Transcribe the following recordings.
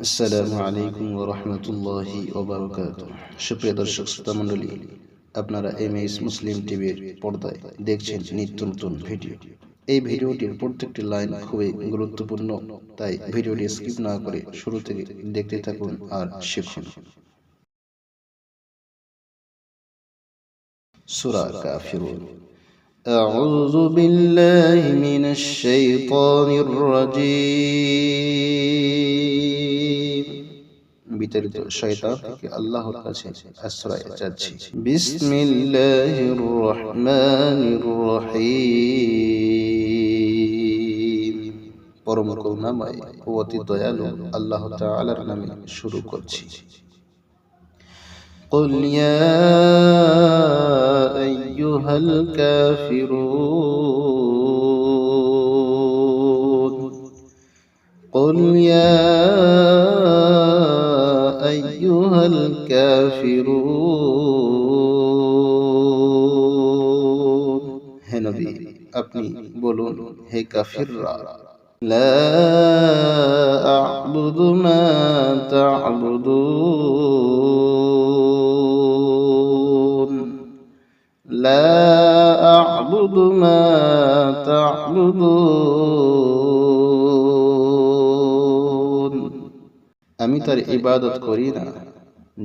আসসালামু আলাইকুম ওয়া রাহমাতুল্লাহি ওয়া বারাকাতুহু। সুপ্রিয় দর্শক শ্রোতা মণ্ডলী, আপনারা এমএস মুসলিম টিভির পর্দায় দেখছেন নিত্য নতুন ভিডিও। এই ভিডিওটির প্রত্যেকটি লাইন খুবই গুরুত্বপূর্ণ, তাই ভিডিওটি স্কিপ না করে শুরু থেকে দেখতে থাকুন আর শিখুন। সূরা কাফিরুন। আউযু বিল্লাহি মিনাশ শাইতানির রাজীম। বিতাড়িত শয়তান থেকে আল্লাহর কাছে আশ্রয় চাচ্ছি। বিসমিল্লাহির রহমানির রহিম। পরম করুণাময় ও অতি দয়ালু আল্লাহ তাআলার নামে শুরু করছি। قل يا أيها الكافرون قل يا أيها الكافرون হে নবী, আপনি বলুন, হে কাফিররা, লা আ'বুদু মা তা'বুদুন লা আ'বুদু মা তা'বুদুন আমি তার ইবাদত করি না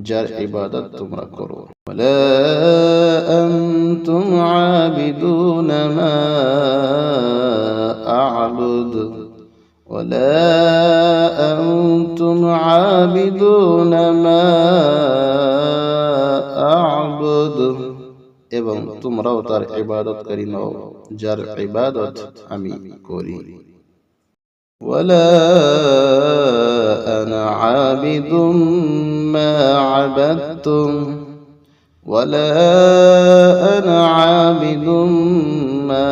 যার ইবাদত তোমরা করো। ওয়ালা আনতুম আবিদুনা মা আ'বুদু ওয়ালা আনতুম আবিদুনা মা আ'বুদু এবং তোমরাও তার ইবাদতকারী নও যার ইবাদত আমি করি। ولا أنا عابد ما عبدتم ولا أنا عابد ما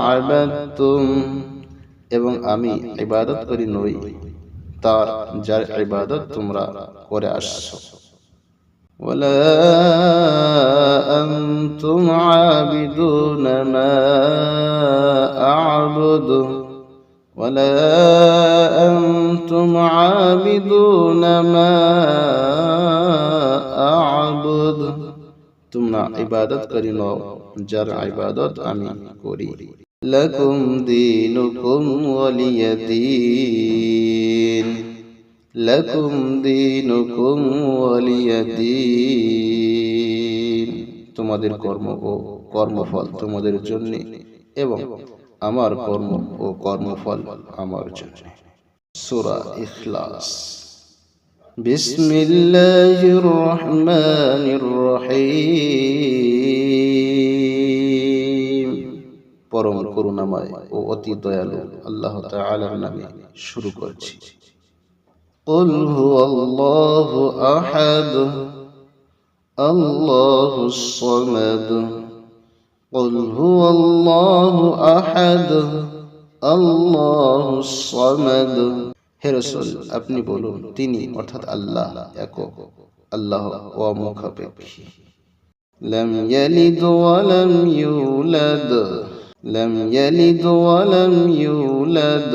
عبدتم এবং আমি ইবাদত করি নই তার যার ইবাদত তোমরা করে আসছো। ولا أنتم عابدون ما أعبد ولا أنتم عابدون ما أعبد তোমরা ইবাদত করি নও যার ইবাদত আমি করি। লাকুম দীনুকুম ওয়ালিয়া দীন লাকুম দীনুকুম ওয়ালিয়া দীন তোমাদের কর্ম ও কর্মফল তোমাদের জন্য এবং আমার কর্ম ও কর্মফল আমার জন্য। সূরা ইখলাস। বিসমিল্লাহির রহমানির রহিম। পরম করুণাময় ও অতি দয়ালু আল্লাহ তাআলার নামে শুরু করছি। قل هو الله أحد الله الصمد قل هو الله أحد الله الصمد হে রাসূল, আপনি বলুন, তিনি অর্থাৎ আল্লাহ একক, আল্লাহ অমুখাপেক্ষী। লাম ইয়ালিদ ওয়া লাম ইউলাদ লাম ইয়ালিদ ওয়া লাম ইউলাদ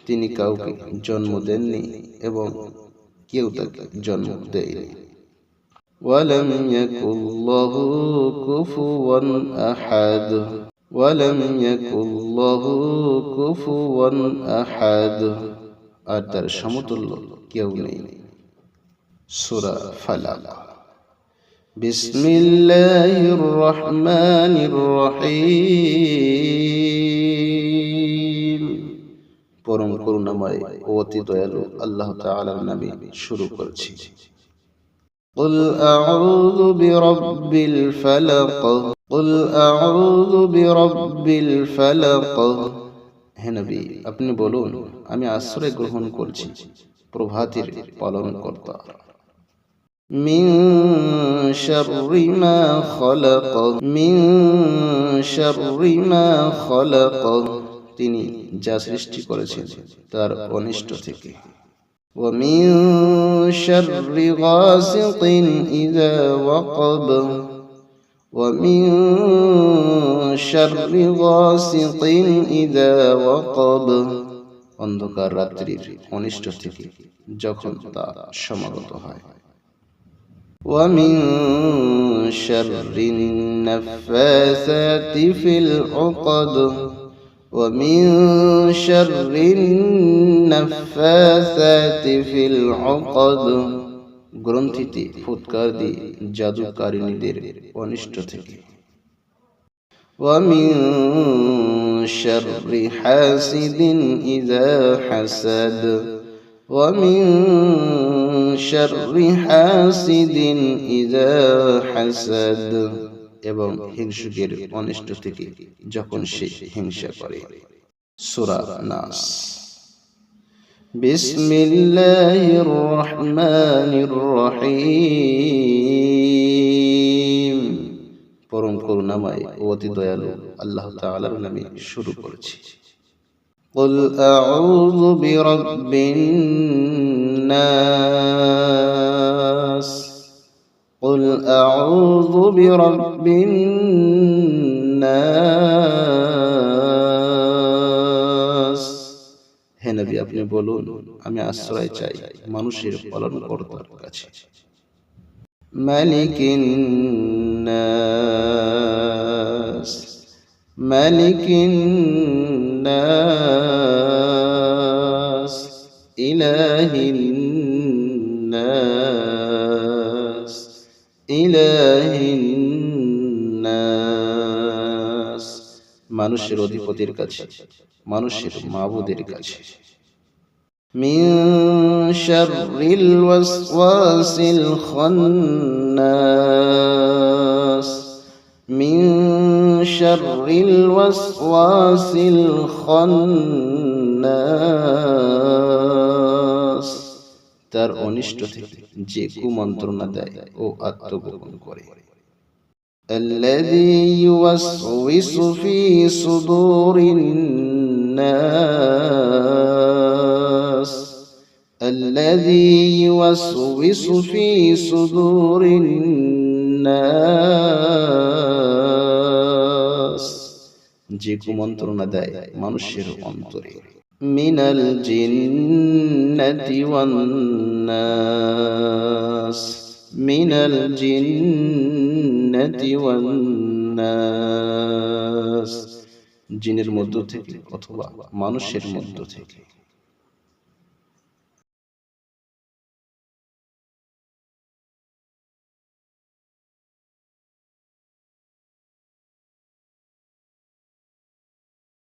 তিনি কাউকে জন্ম দেননি এবং কেউ তাকে জন্ম দেয়নি। ওয়ালাম ইয়াকুল্লাহু কুফুওয়ান আহাদ ওয়ালাম ইয়াকুল্লাহু কুফুওয়ান আহাদ আর তার সমতুল্য কেউ নেই। সূরা ফালাক। বিসমিল্লাহির রহমানির রহিম। পরম করুণাময় ও অতি দয়ালু আল্লাহ তাআলার নামে শুরু করছি। قل أعوذ برب الفلق قل أعوذ برب الفلق হে নবী, আপনি বলুন, আমি আশ্রয় গ্রহণ করছি প্রভাতের পালনকর্তা। মিন শাররি মা খালাক মিন শাররি মা খালাক তিনি যা সৃষ্টি করেছেন তার অনিষ্ট থেকে। ومن شر غاسق إذا وقب ومن شر غاسق إذا وقب অন্ধকার রাত্রির অনিষ্ট থেকে যখন তা সমাগত হয়। ومن شر النفاثات في العقد ومن شر النفاثات في العقد গ্রন্থিতে ফুৎকার দিয়ে জাদুকারিনীদের অনিষ্ট থেকে। ومن شر حاسد إذا حسد ومن شر حاسد إذا حسد এবং হিংসুকের অনিষ্ট থেকে যখন সে হিংসা করে। সূরা নাস। বিসমিল্লাহির রহমানির রহিম। পরম করুণাময় ও অতি দয়ালু আল্লাহ তাআলার নামে শুরু করেছি। قل أعوذ برب الناس قل أعوذ برب الناس হে নবী, আপনি বলুন, আমি আশ্রয় চাই মানুষের পালনকর্তার কাছে। মালিকিন নাস মালিকিন নাস ইলাহিন নাস ইলাহিন নাস মানুষের অধিপতির কাছে, মানুষের মাবুদের কাছে। মিন শাররিল ওয়াসওয়াসিল খান্নাস মিন শাররিল ওয়াসওয়াসিল খান্নাস তার অনিষ্ট থেকে যে কুমন্ত্রণা দেয় ও আত্মগোপন করে। الذي يوسوس في صدور الناس الذي يوسوس في صدور الناس যে কুমন্ত্রণা দেয় মানুষের অন্তরে। মিনাল জিন্নাতি ওয়ান নাস মিনাল জিন্নাতি ওয়ান নাস জিনের মধ্য থেকে অথবা মানুষের মধ্য থেকে।